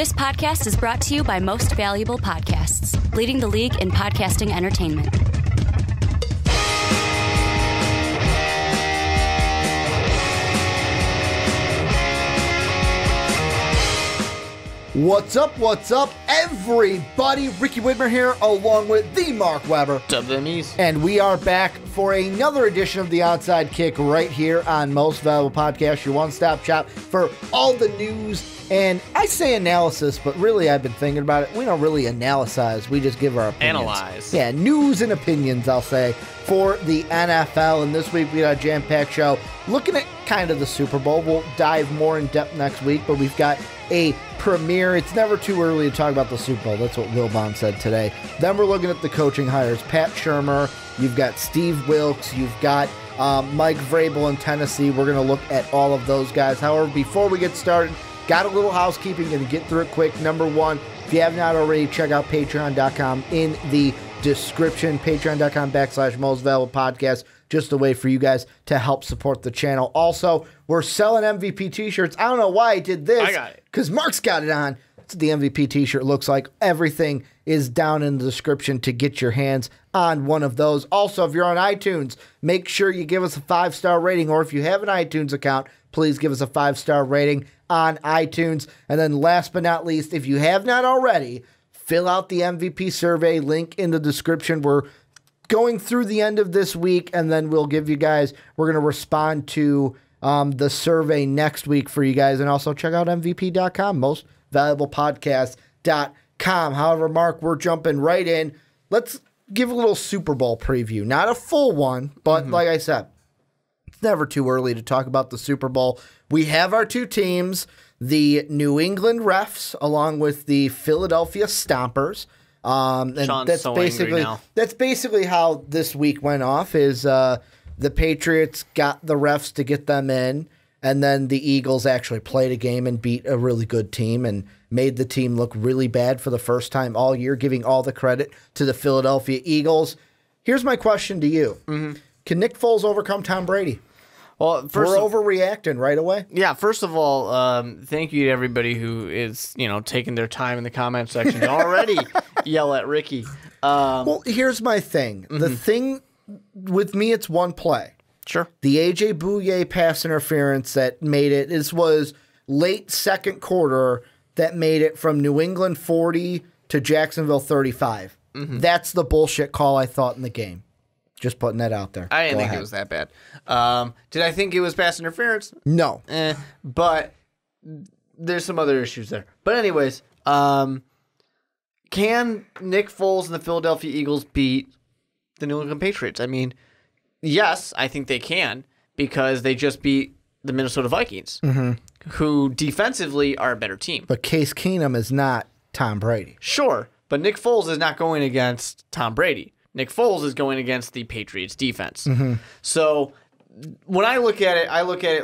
This podcast is brought to you by Most Valuable Podcasts, leading the league in podcasting entertainment. What's up, everybody? Ricky Widmer here, along with the Mark Weber. What's up, Emmys? And we are back for another edition of the Onside Kick right here on Most Valuable Podcast, your one-stop shop for all the news. And I say analysis, but really I've been thinking about it. We don't really analyze. We just give our opinions. Analyze. Yeah, news and opinions, I'll say, for the NFL. And this week we got a jam-packed show looking at kind of the Super Bowl. We'll dive more in depth next week, but we've got a premiere. It's never too early to talk about the Super Bowl. That's what Wilbon said today. Then we're looking at the coaching hires. Pat Shurmur, you've got Steve Wilks, you've got Mike Vrabel in Tennessee. We're going to look at all of those guys. However, before we get started, got a little housekeeping, going to get through it quick. Number one, if you have not already, check out patreon.com in the description. Patreon.com/Most Valuable Podcast. Just a way for you guys to help support the channel. Also, we're selling MVP t-shirts. I don't know why I did this. I got it. Because Mark's got it on. That's what the MVP t-shirt looks like. Everything is down in the description to get your hands on one of those. Also, if you're on iTunes, make sure you give us a 5-star rating. Or if you have an iTunes account, please give us a 5-star rating on iTunes. And then last but not least, if you have not already, fill out the MVP survey. Link in the description. We're going through the end of this week, and then we'll give you guys, we're going to respond to the survey next week for you guys. And also check out MVP.com, mostvaluablepodcast.com. However, Mark, we're jumping right in. Let's give a little Super Bowl preview. Not a full one, but like I said, it's never too early to talk about the Super Bowl. We have our two teams, the New England Refs, along with the Philadelphia Stompers. And Sean's that's so basically angry now. That's basically how this week went off. Is the Patriots got the refs to get them in, and then the Eagles actually played a game and beat a really good team and made the team look really bad for the first time all year, giving all the credit to the Philadelphia Eagles. Here's my question to you: Can Nick Foles overcome Tom Brady? Well, We're overreacting right away. Yeah, first of all, thank you to everybody who is, taking their time in the comment section to already yell at Ricky. Well, here's my thing. The thing with me, it's one play. Sure. The A.J. Bouye pass interference that made it, this was late second quarter that made it from New England 40 to Jacksonville 35. That's the bullshit call I thought in the game. Just putting that out there. I didn't think it was that bad. Did I think it was pass interference? No. But there's some other issues there. But anyways, can Nick Foles and the Philadelphia Eagles beat the New England Patriots? I mean, yes, I think they can, because they just beat the Minnesota Vikings, who defensively are a better team. But Case Keenum is not Tom Brady. Sure, but Nick Foles is not going against Tom Brady. Nick Foles is going against the Patriots defense. So when I look at it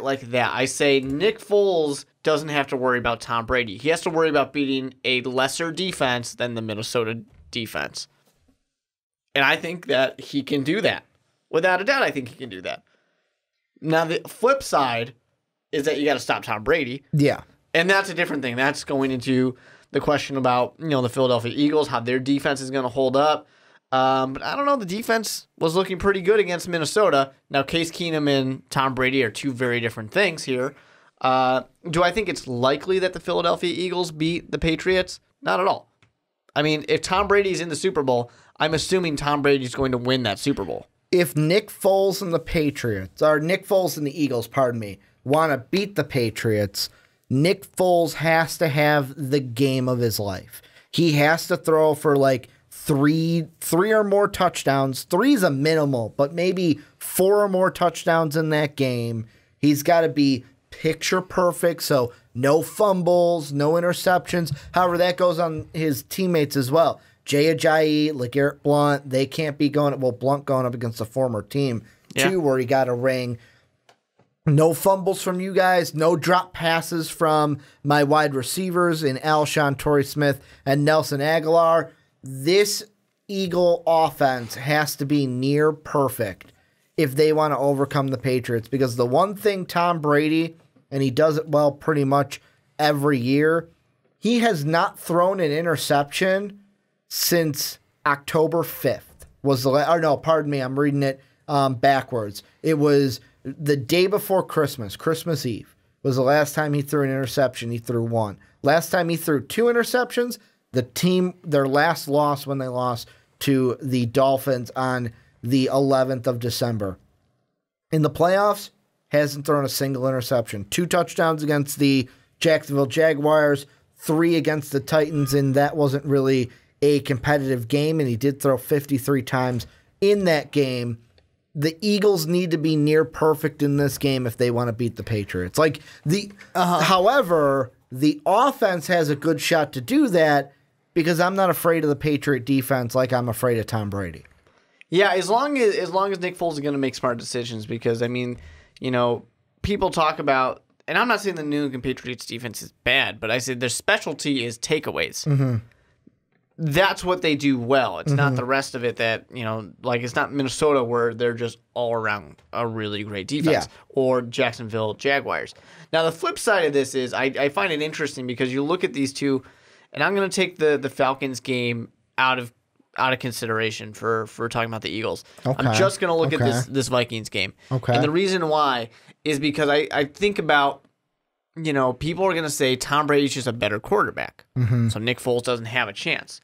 like that. I say Nick Foles doesn't have to worry about Tom Brady. He has to worry about beating a lesser defense than the Minnesota defense. And I think that he can do that. Without a doubt, I think he can do that. Now, the flip side is that you got to stop Tom Brady. Yeah. And that's a different thing. That's going into the question about, the Philadelphia Eagles, how their defense is going to hold up. But I don't know. The defense was looking pretty good against Minnesota. Now, Case Keenum and Tom Brady are two very different things here. Do I think it's likely that the Philadelphia Eagles beat the Patriots? Not at all. I mean, if Tom Brady's in the Super Bowl, I'm assuming Tom Brady's going to win that Super Bowl. If Nick Foles and the Patriots, or Nick Foles and the Eagles, pardon me, want to beat the Patriots, Nick Foles has to have the game of his life. He has to throw for like three or more touchdowns. 3 is a minimal, but maybe 4 or more touchdowns in that game. He's got to be picture perfect, so no fumbles, no interceptions. However, that goes on his teammates as well. Jay Ajayi, LeGarrette Blount, they can't be going, Blount going up against a former team, too, where he got a ring. No fumbles from you guys, no drop passes from my wide receivers in Alshon, Torrey Smith, and Nelson Aguilar. This Eagle offense has to be near perfect if they want to overcome the Patriots, because the one thing Tom Brady, and he does it well pretty much every year, He has not thrown an interception since October 5th. Pardon me, I'm reading it backwards. It was the day before Christmas, Christmas Eve, was the last time he threw an interception. He threw one. Last time he threw two interceptions, the team, their last loss when they lost to the Dolphins on the 11th of December. In the playoffs, hasn't thrown a single interception. 2 touchdowns against the Jacksonville Jaguars, 3 against the Titans, and that wasn't really a competitive game, and he did throw 53 times in that game. The Eagles need to be near perfect in this game if they want to beat the Patriots. However, the offense has a good shot to do that because I'm not afraid of the Patriot defense like I'm afraid of Tom Brady. Yeah, as long as Nick Foles is going to make smart decisions, because I mean, you know, people talk about, and I'm not saying the New England Patriots defense is bad, but I say their specialty is takeaways. Mm-hmm. That's what they do well. It's not the rest of it that, you know, like it's not Minnesota where they're just all around a really great defense, or Jacksonville Jaguars. Now, the flip side of this is I find it interesting because you look at these two, and I'm going to take the Falcons game out of consideration for talking about the Eagles. Okay. I'm just going to look at this Vikings game. Okay. And the reason why is because I think about, you know, people are going to say Tom Brady's just a better quarterback. Mm-hmm. So Nick Foles doesn't have a chance.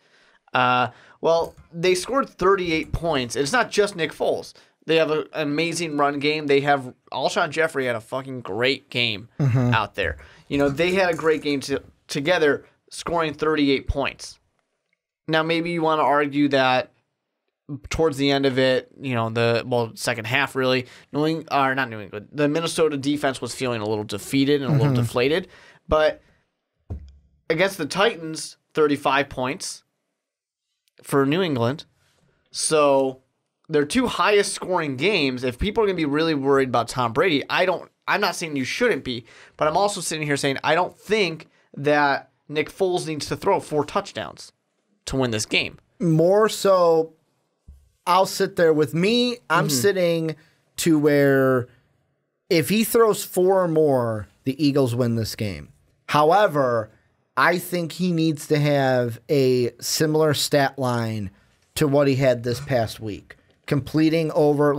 Well, they scored 38 points. It's not just Nick Foles. They have an amazing run game. They have Alshon Jeffrey had a fucking great game out there. You know, they had a great game together, scoring 38 points. Now, maybe you want to argue that towards the end of it, you know, second half really, the Minnesota defense was feeling a little defeated and a little deflated. But against the Titans, 35 points for New England. So their 2 highest scoring games. If people are going to be really worried about Tom Brady, I'm not saying you shouldn't be, but I'm also sitting here saying I don't think that Nick Foles needs to throw 4 touchdowns to win this game. More so, I'll sit there with me. I'm sitting to where if he throws 4 or more, the Eagles win this game. However, I think he needs to have a similar stat line to what he had this past week. Completing over,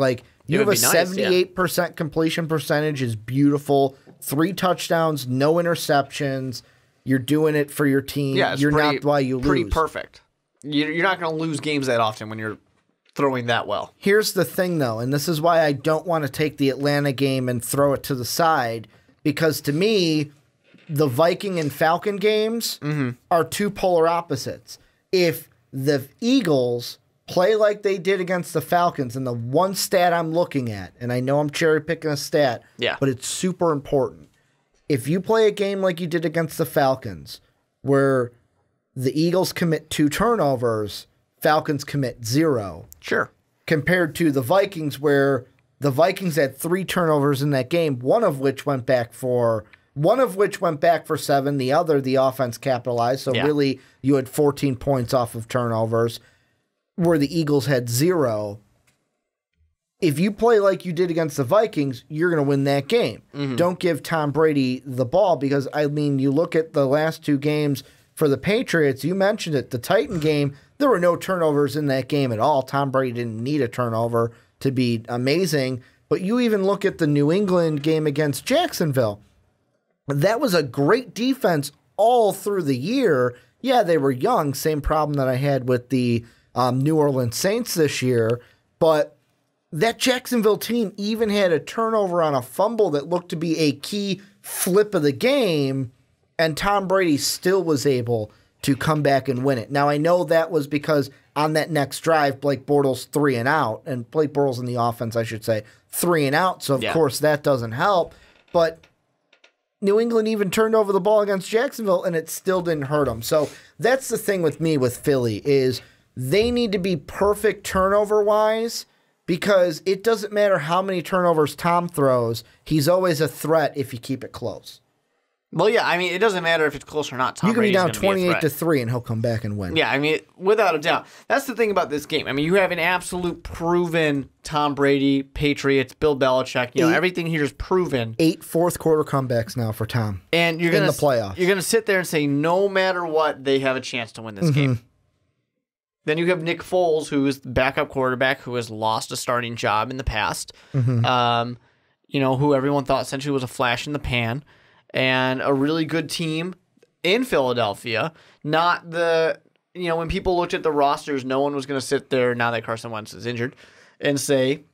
you have a 78% completion percentage is beautiful. 3 touchdowns, no interceptions. You're doing it for your team. Yeah, you're not why you lose. Pretty perfect. You're not going to lose games that often when you're throwing that well. Here's the thing, though, and this is why I don't want to take the Atlanta game and throw it to the side, because to me, the Viking and Falcon games are 2 polar opposites. If the Eagles play like they did against the Falcons, and the one stat I'm looking at, and I know I'm cherry-picking a stat, but it's super important. If you play a game like you did against the Falcons, where the Eagles commit 2 turnovers, Falcons commit 0. Sure. Compared to the Vikings, where the Vikings had 3 turnovers in that game, one of which went back for 7. The other, the offense capitalized. So really, you had 14 points off of turnovers, where the Eagles had 0. If you play like you did against the Vikings, you're going to win that game. Don't give Tom Brady the ball, because, I mean, you look at the last 2 games for the Patriots, you mentioned it, the Titan game, there were no turnovers in that game at all. Tom Brady didn't need a turnover to be amazing. But you even look at the New England game against Jacksonville. That was a great defense all through the year. Yeah, they were young, same problem that I had with the New Orleans Saints this year, but that Jacksonville team even had a turnover on a fumble that looked to be a key flip of the game, and Tom Brady still was able to come back and win it. Now, I know that was because on that next drive, Blake Bortles 3 and out, and Blake Bortles in the offense, I should say, 3 and out, so of course that doesn't help, but New England even turned over the ball against Jacksonville, and it still didn't hurt them. So that's the thing with me with Philly is they need to be perfect turnover-wise, because it doesn't matter how many turnovers Tom throws. He's always a threat if you keep it close. Well, yeah, I mean, it doesn't matter if it's close or not. Tom You can be Brady's down gonna be a 28-3 and he'll come back and win. Yeah, I mean, without a doubt. That's the thing about this game. I mean, you have an absolute proven Tom Brady, Patriots, Bill Belichick. You know, everything here is proven. 8 fourth-quarter comebacks now for Tom. And you're in the playoffs. You're going to sit there and say, no matter what, they have a chance to win this game. Then you have Nick Foles, who is the backup quarterback, who has lost a starting job in the past. You know, who everyone thought essentially was a flash in the pan. And a really good team in Philadelphia. Not the, you know, when people looked at the rosters, no one was going to sit there now that Carson Wentz is injured and say,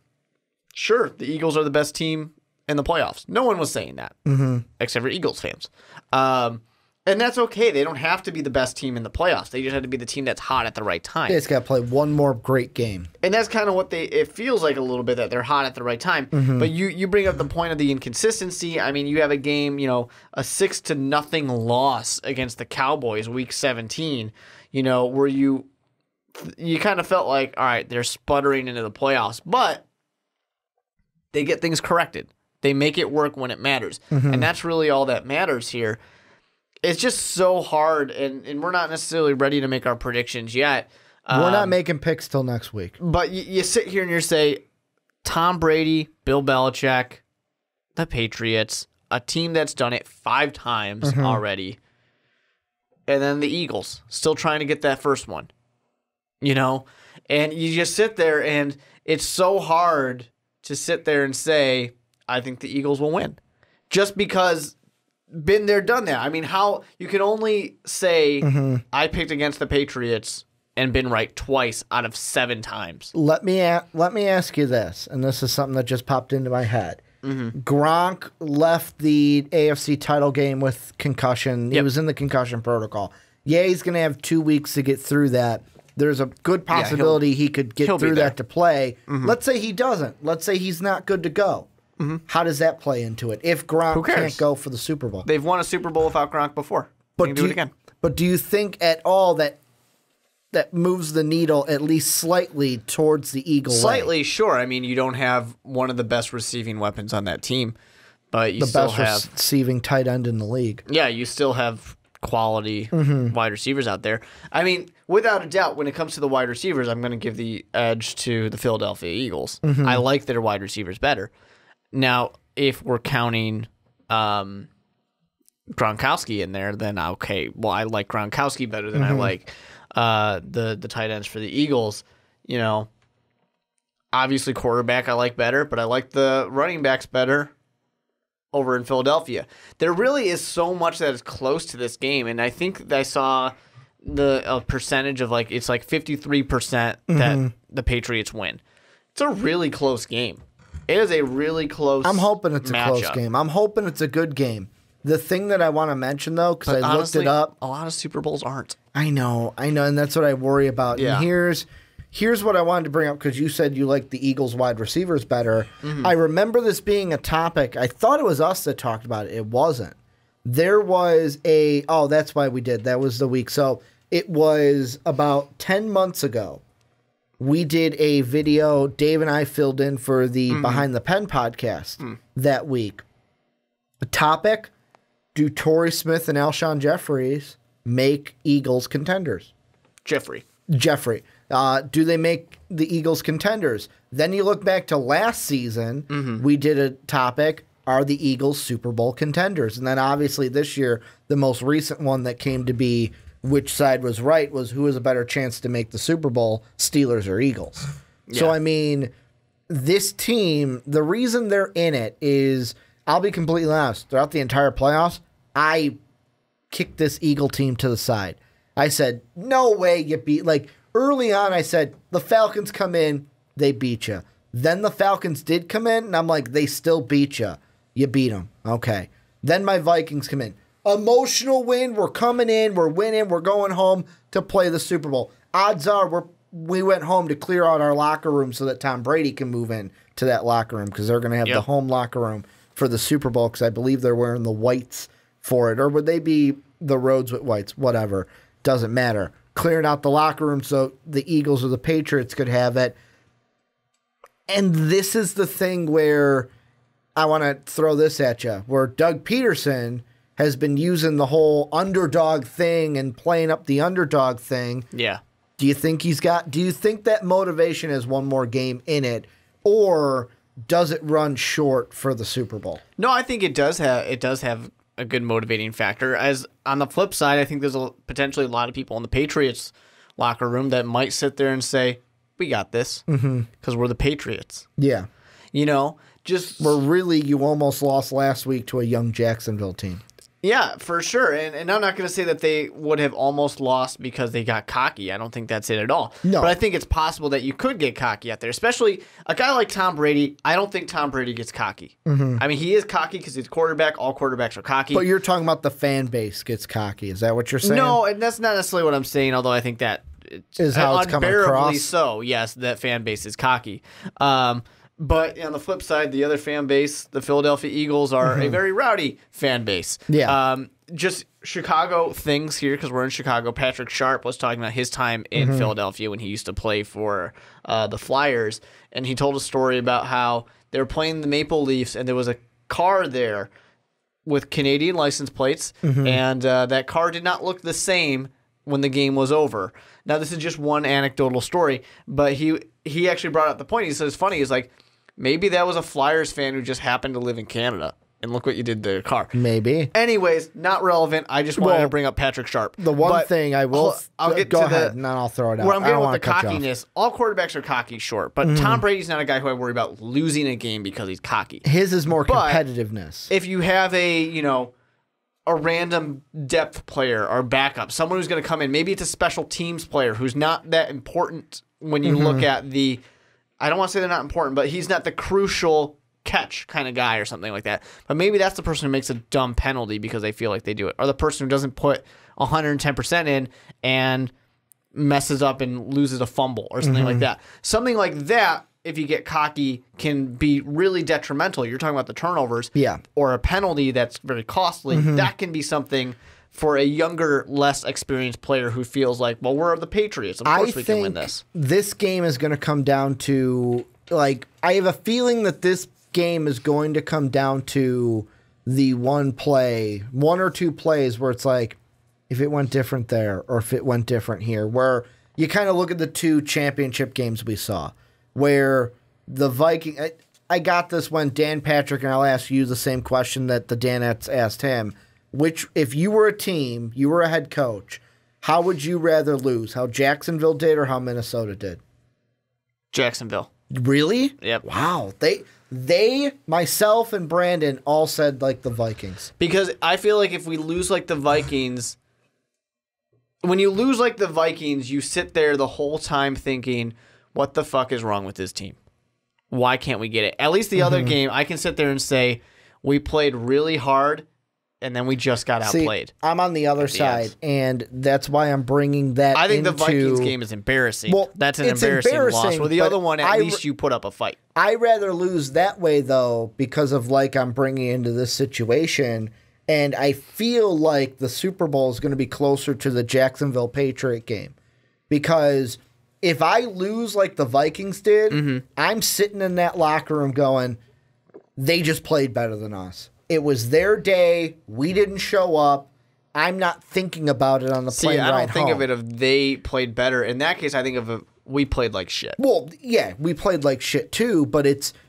sure, the Eagles are the best team in the playoffs. No one was saying that, except for Eagles fans. And that's okay. They don't have to be the best team in the playoffs. They just have to be the team that's hot at the right time. They just got to play one more great game. And that's kind of what it feels like a little bit, that they're hot at the right time. But you bring up the point of the inconsistency. I mean, you have a game, you know, a 6-0 loss against the Cowboys, week 17, you know, where you kind of felt like, all right, they're sputtering into the playoffs. But they get things corrected. They make it work when it matters. And that's really all that matters here. It's just so hard, and we're not necessarily ready to make our predictions yet. We're not making picks till next week. But you sit here and you say, Tom Brady, Bill Belichick, the Patriots, a team that's done it 5 times already, and then the Eagles, still trying to get that first one. You know? And you just sit there, and it's so hard to sit there and say, I think the Eagles will win. Just because... been there, done that. I mean, how you can only say I picked against the Patriots and been right twice out of 7 times. Let me ask you this, and this is something that just popped into my head. Gronk left the AFC title game with concussion. He was in the concussion protocol. Yeah, he's going to have 2 weeks to get through that. There's a good possibility he could get through that to play. Let's say he doesn't. Let's say he's not good to go. How does that play into it? If Gronk can't go for the Super Bowl, they've won a Super Bowl without Gronk before. But they can do it again. But do you think at all that moves the needle at least slightly towards the Eagles? Slightly, sure. I mean, you don't have one of the best receiving weapons on that team, but you still have the best receiving tight end in the league. Yeah, you still have quality wide receivers out there. I mean, without a doubt, when it comes to the wide receivers, I'm going to give the edge to the Philadelphia Eagles. I like their wide receivers better. Now, if we're counting Gronkowski in there, then okay. Well, I like Gronkowski better than I like the tight ends for the Eagles. You know, obviously quarterback I like better, but I like the running backs better over in Philadelphia. There really is so much that is close to this game, and I think that I saw a percentage of it's like 53% that the Patriots win. It's a really close game. It is a really close I'm hoping it's a close game. I'm hoping it's a good game. The thing that I want to mention, though, because I looked it up. A lot of Super Bowls aren't. I know, and that's what I worry about. Yeah. And here's what I wanted to bring up, because you said you like the Eagles wide receivers better. I remember this being a topic. I thought it was us that talked about it. It wasn't. There was that's why we did. That was the week. So it was about 10 months ago. We did a video, Dave and I filled in for the Behind the Pen podcast that week. The topic, do Torrey Smith and Alshon Jeffries make Eagles contenders? Jeffrey. Do they make the Eagles contenders? Then you look back to last season, we did a topic, are the Eagles Super Bowl contenders? And then obviously this year, the most recent one that came to be which side was right was who has a better chance to make the Super Bowl, Steelers or Eagles. Yeah. So, I mean, this team, the reason they're in it is, I'll be completely honest, throughout the entire playoffs, I kicked this Eagle team to the side. I said, no way you beat, early on I said, the Falcons come in, they beat you. Then the Falcons did come in, and I'm like, they still beat you. You beat them. Okay. Then my Vikings come in. Emotional win. We're coming in. We're winning. We're going home to play the Super Bowl. Odds are we went home to clear out our locker room so that Tom Brady can move in to that locker room, because they're going to have the home locker room for the Super Bowl, because I believe they're wearing the whites for it. Or would they be the Rhodes with whites? Whatever. Doesn't matter. Clearing out the locker room so the Eagles or the Patriots could have it. And this is the thing where I want to throw this at you, where Doug Peterson has been using the whole underdog thing and playing up the underdog thing. Yeah. Do you think that motivation has one more game in it, or does it run short for the Super Bowl? No, I think it does have a good motivating factor. As on the flip side, I think there's potentially a lot of people in the Patriots locker room that might sit there and say, "We got this," because we're the Patriots. Yeah. Just you almost lost last week to a young Jacksonville team. Yeah, for sure. And I'm not going to say that they would have almost lost because they got cocky. I don't think that's it at all. No. But I think it's possible that you could get cocky out there, especially a guy like Tom Brady. I don't think Tom Brady gets cocky. I mean, he is cocky because he's quarterback. All quarterbacks are cocky. But you're talking about the fan base gets cocky. Is that what you're saying? No, and that's not necessarily what I'm saying, although I think that is how it's coming across. So, yes, that fan base is cocky. But on the flip side, the other fan base, the Philadelphia Eagles, are a very rowdy fan base. Yeah. Just Chicago things here, because we're in Chicago. Patrick Sharp was talking about his time in Philadelphia when he used to play for the Flyers. And he told a story about how they were playing the Maple Leafs, and there was a car there with Canadian license plates, and that car did not look the same when the game was over. Now, this is just one anecdotal story, but he actually brought up the point. He says, funny, he's like, maybe that was a Flyers fan who just happened to live in Canada, and look what you did to their car. Maybe. Anyways, not relevant. I just wanted to bring up Patrick Sharp. The one thing I will... I'll get go to ahead, and then I'll throw it out. Where I'm getting with the cockiness, all quarterbacks are cocky, sure, but Tom Brady's not a guy who I worry about losing a game because he's cocky. His is more competitiveness. If you have a random depth player or backup, someone who's going to come in, maybe it's a special teams player who's not that important when you look at the... I don't want to say they're not important, but he's not the crucial catch kind of guy or something like that. But maybe that's the person who makes a dumb penalty because they feel like they do it. Or the person who doesn't put 110% in and messes up and loses a fumble or something like that. Something like that, if you get cocky, can be really detrimental. You're talking about the turnovers. Yeah. Or a penalty that's very costly. That can be something for a younger, less experienced player who feels like, well, we're the Patriots. Of course we can win this. This game is going to come down to, I have a feeling that this game is going to come down to the one or two plays where it's like, if it went different there or if it went different here, where you kind of look at the two championship games we saw, where the Viking, I got this when Dan Patrick, and I'll ask you the same question that the Danettes asked him. If you were a team, you were a head coach, how would you rather lose? How Jacksonville did or how Minnesota did? Jacksonville. Really? Yep. Wow. They, myself and Brandon all said the Vikings. Because I feel like if we lose like the Vikings, when you lose like the Vikings, you sit there the whole time thinking, what the fuck is wrong with this team? Why can't we get it? At least the other game, I can sit there and say, we played really hard, and then we just got outplayed. See, I'm on the other side, and that's why I'm bringing that I think into... the Vikings game is embarrassing. Well, that's an it's embarrassing loss. Where the other one, at least you put up a fight. I rather lose that way, though, because of I'm bringing into this situation, and I feel like the Super Bowl is going to be closer to the Jacksonville Patriot game. Because if I lose like the Vikings did, I'm sitting in that locker room going, they just played better than us. It was their day. We didn't show up. I'm not thinking about it on the plane ride home. I don't think of it if they played better. In that case, I think of it, we played like shit. Well, yeah, we played like shit too, but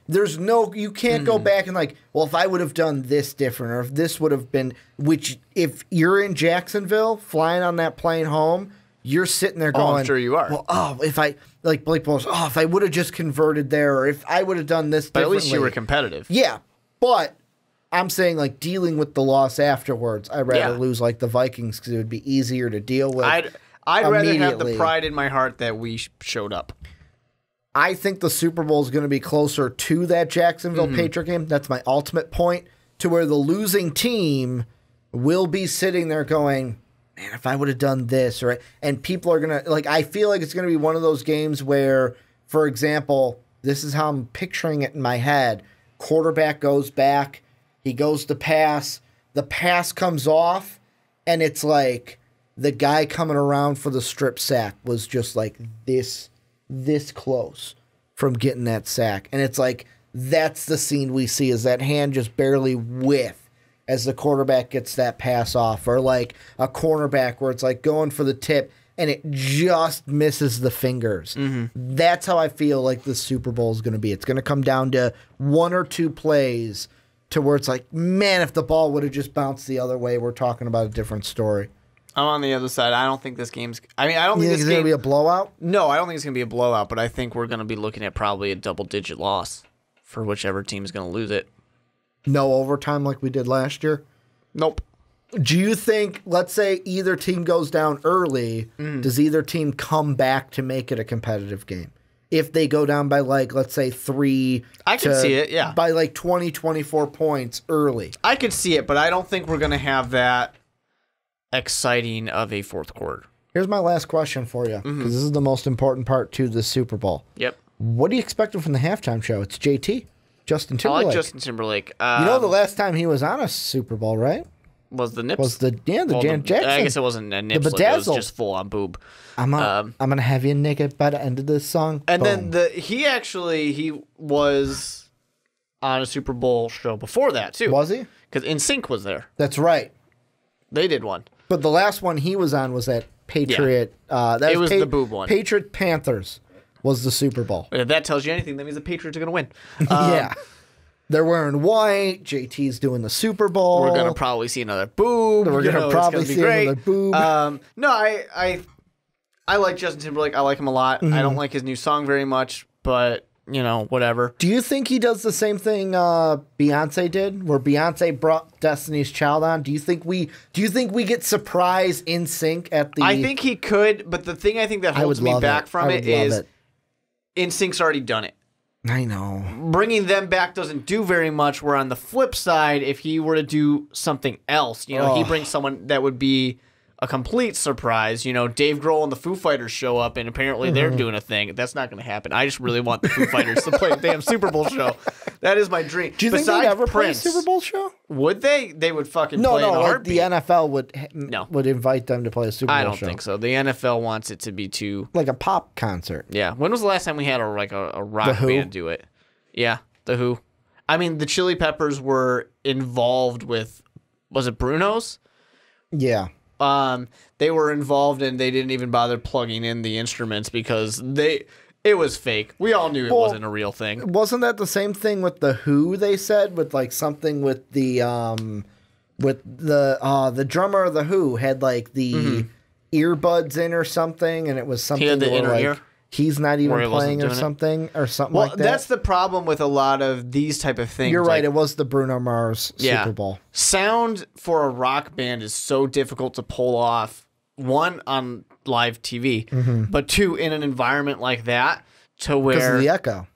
you can't go back and well, if I would have done this different or if this would have been, which if you're in Jacksonville flying on that plane home, you're sitting there going, I'm sure you are. Well, if I, like Blake Bortles, if I would have just converted there or if I would have done this differently. But at least you were competitive. Yeah, but I'm saying dealing with the loss afterwards, I'd rather lose like the Vikings because it would be easier to deal with. I'd rather have the pride in my heart that we showed up. I think the Super Bowl is going to be closer to that Jacksonville Patriot game. That's my ultimate point, to where the losing team will be sitting there going, man, if I would have done this, and people are going to, I feel like it's going to be one of those games where, for example, this is how I'm picturing it in my head. Quarterback goes back. He goes to pass. The pass comes off, and it's like the guy coming around for the strip sack was just this close from getting that sack. And it's that's the scene we see, is that hand just barely whiff as the quarterback gets that pass off, or like a cornerback where it's like going for the tip and it just misses the fingers. That's how I feel like the Super Bowl is going to be. It's going to come down to one or two plays to where it's like, man, if the ball would have just bounced the other way, we're talking about a different story. I'm on the other side. I don't think this game's... I don't You think think this it's going to game... be a blowout? No, I don't think it's going to be a blowout, but I think we're going to be looking at probably a double-digit loss for whichever team's going to lose it. No overtime like we did last year? Nope. Do you think, let's say either team goes down early, does either team come back to make it a competitive game? If they go down by, like, let's say 3... I can see it, yeah. By, like, 20, 24 points early. I could see it, but I don't think we're going to have that exciting of a fourth quarter. Here's my last question for you, because this is the most important part to the Super Bowl. Yep. What are you expecting from the halftime show? It's JT, Justin I Timberlake. like Justin Timberlake. You know the last time he was on a Super Bowl, right? Was the nips? Was the Janet Jackson. I guess it wasn't a nips. It was bedazzle. just full on boob. I'm gonna have you naked by the end of this song. And Boom. then he was on a Super Bowl show before that too. Was he? Because NSYNC was there. That's right. They did one. But the last one he was on was that Patriot. That was the boob one. Patriot Panthers was the Super Bowl. If that tells you anything, that means the Patriots are going to win. Yeah. They're wearing white. JT's doing the Super Bowl. We're going to probably see another boob. We're going to probably see another boob. No, I like Justin Timberlake. I like him a lot. I don't like his new song very much, but, whatever. Do you think he does the same thing Beyonce did, where Beyonce brought Destiny's Child on? Do you think we get surprise in sync at the? I think he could, but the thing I think that holds me back from it is NSYNC's already done it. I know. Bringing them back doesn't do very much, where on the flip side, if he were to do something else, he brings someone that would be a complete surprise. Dave Grohl and the Foo Fighters show up, and apparently they're doing a thing. That's not going to happen. I just really want the Foo Fighters to play a damn Super Bowl show. That is my dream. Do you think they'd ever play a Super Bowl show? Would they? They would fucking play in a heartbeat. The NFL would invite them to play a Super Bowl show. I don't think so. The NFL wants it to be too... like a pop concert. Yeah. When was the last time we had a rock band do it? Yeah, The Who. I mean, the Chili Peppers were involved with... Was it Bruno's? Yeah. They were involved, and they didn't even bother plugging in the instruments because it was fake. We all knew it wasn't a real thing. Wasn't that the same thing with the Who? They said with like something with the drummer of the Who had like the earbuds in or something, and it was something. He had the inner ear. He's not even playing or something like that. Well, that's the problem with a lot of these type of things. You're right. It was the Bruno Mars Super Bowl. Sound for a rock band is so difficult to pull off. One, on live TV, but two, in an environment like that, to where because of the echo.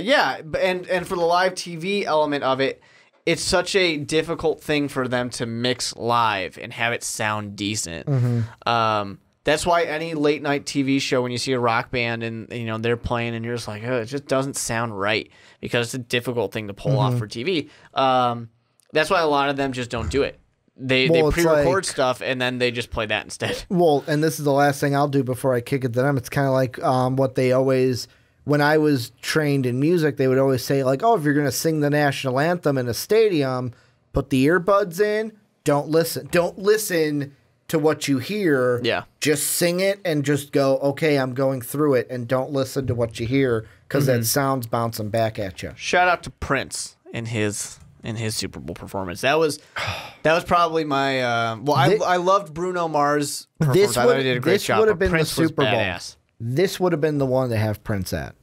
Yeah, and for the live TV element of it, it's such a difficult thing for them to mix live and have it sound decent. That's why any late night TV show, when you see a rock band and they're playing and you're just like, oh, it just doesn't sound right because it's a difficult thing to pull off for TV. That's why a lot of them just don't do it. They pre-record stuff and then they just play that instead. Well, and this is the last thing I'll do before I kick it to them. It's kind of like what they always, when I was trained in music, they would always say like, oh, if you're going to sing the national anthem in a stadium, put the earbuds in, don't listen to what you hear. Yeah. Just sing it and just go, okay, I'm going through it, and don't listen to what you hear because that sound's bouncing back at you. Shout out to Prince in his Super Bowl performance. That was probably my I loved Bruno Mars performance. I thought he did a great job. This would have been Prince the Super Bowl. Badass. This would have been the one to have Prince at.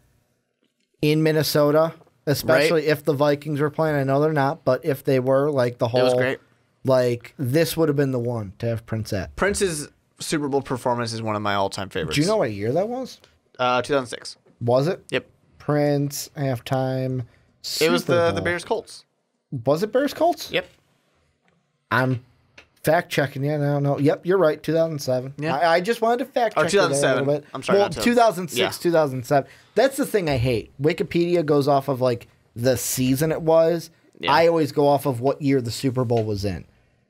In Minnesota, especially if the Vikings were playing. I know they're not, but if they were, like the whole It was great. Like, this would have been the one to have Prince at. Prince's Super Bowl performance is one of my all-time favorites. Do you know what year that was? 2006. Was it? Yep. Prince, halftime, It was Super the Bowl. Bears-Colts. Was it Bears-Colts? Yep. I'm fact-checking. Yeah, no. Yep, you're right, 2007. Yeah. I just wanted to fact-check Or 2007. a little bit. I'm sorry, Well, not 2006, 2007. That's the thing I hate. Wikipedia goes off of, like, the season it was. Yeah. I always go off of what year the Super Bowl was in.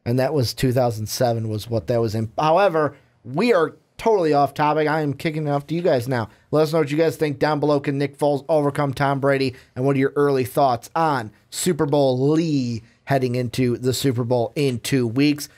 And that was 2007 was what that was in. However, we are totally off topic. I am kicking it off to you guys now. Let us know what you guys think down below. Can Nick Foles overcome Tom Brady? And what are your early thoughts on Super Bowl LII heading into the Super Bowl in 2 weeks.